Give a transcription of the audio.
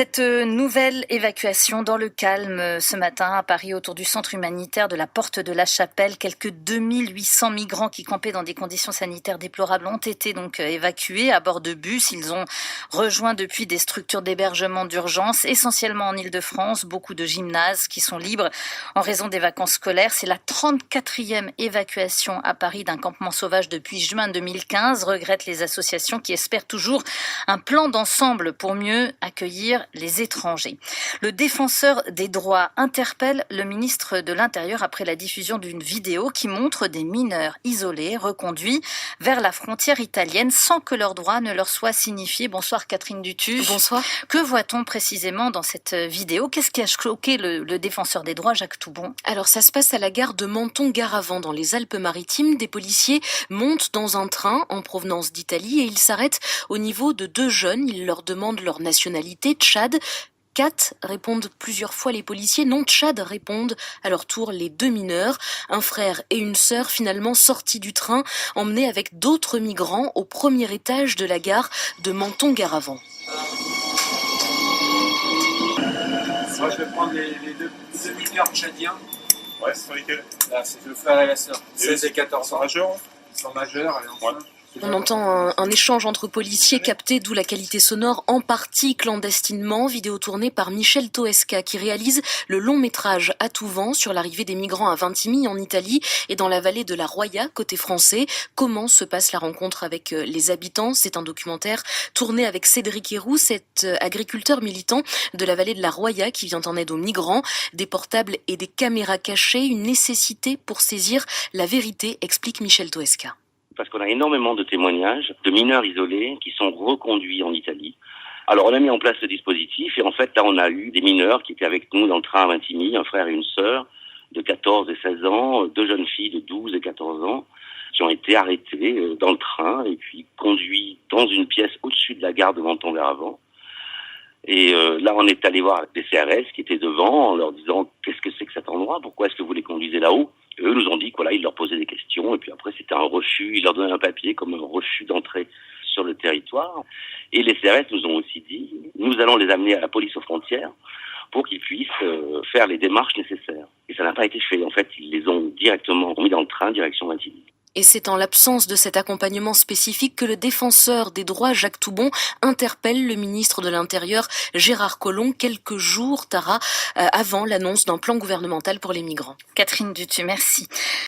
Cette nouvelle évacuation dans le calme ce matin à Paris autour du centre humanitaire de la Porte de la Chapelle. Quelques 2800 migrants qui campaient dans des conditions sanitaires déplorables ont été donc évacués à bord de bus. Ils ont rejoint depuis des structures d'hébergement d'urgence, essentiellement en Île-de-France. Beaucoup de gymnases qui sont libres en raison des vacances scolaires. C'est la 34e évacuation à Paris d'un campement sauvage depuis juin 2015, regrettent les associations qui espèrent toujours un plan d'ensemble pour mieux accueillir les étrangers. Le défenseur des droits interpelle le ministre de l'Intérieur après la diffusion d'une vidéo qui montre des mineurs isolés reconduits vers la frontière italienne sans que leurs droits ne leur soient signifiés. Bonsoir Catherine Dutu. Bonsoir. Que voit-on précisément dans cette vidéo? Qu'est-ce qui a choqué le défenseur des droits, Jacques Toubon? Alors ça se passe à la gare de Menton-Garavant dans les Alpes-Maritimes. Des policiers montent dans un train en provenance d'Italie et ils s'arrêtent au niveau de deux jeunes. Ils leur demandent leur nationalité, Tchad. Kat, répondent plusieurs fois les policiers. Non, Tchad, répondent à leur tour les deux mineurs. Un frère et une sœur finalement sortis du train, emmenés avec d'autres migrants au premier étage de la gare de Menton-Garavant. Moi, je vais prendre les deux mineurs tchadiens. Ouais, ce sont lesquels? Là, c'est le frère et la sœur. 16 et 14 Ils sont ans. majeurs, hein? Ils sont majeurs et enfin. Ouais. On entend un échange entre policiers capté, d'où la qualité sonore en partie clandestinement. Vidéo tournée par Michel Toesca qui réalise le long métrage À tout vent sur l'arrivée des migrants à Vintimille en Italie et dans la vallée de la Roya, côté français. Comment se passe la rencontre avec les habitants? C'est un documentaire tourné avec Cédric Héroux, cet agriculteur militant de la vallée de la Roya qui vient en aide aux migrants. Des portables et des caméras cachées, une nécessité pour saisir la vérité, explique Michel Toesca. Parce qu'on a énormément de témoignages de mineurs isolés qui sont reconduits en Italie. Alors on a mis en place ce dispositif et en fait là on a eu des mineurs qui étaient avec nous dans le train à Vintimille, un frère et une sœur de 14 et 16 ans, deux jeunes filles de 12 et 14 ans qui ont été arrêtés dans le train et puis conduits dans une pièce au-dessus de la gare de Menton-Garavant. Et là on est allé voir les CRS qui étaient devant en leur disant qu'est-ce que c'est que cet endroit, pourquoi est-ce que vous les conduisez là-haut? Et eux nous ont dit que voilà, ils leur posaient des questions et puis après c'était un refus, ils leur donnaient un papier comme un refus d'entrée sur le territoire. Et les CRS nous ont aussi dit nous allons les amener à la police aux frontières pour qu'ils puissent faire les démarches nécessaires. Et ça n'a pas été fait. En fait, ils les ont directement mis dans le train direction Vintimille. Et c'est en l'absence de cet accompagnement spécifique que le défenseur des droits, Jacques Toubon, interpelle le ministre de l'Intérieur, Gérard Collomb, quelques jours, avant l'annonce d'un plan gouvernemental pour les migrants. Catherine Dutu, merci.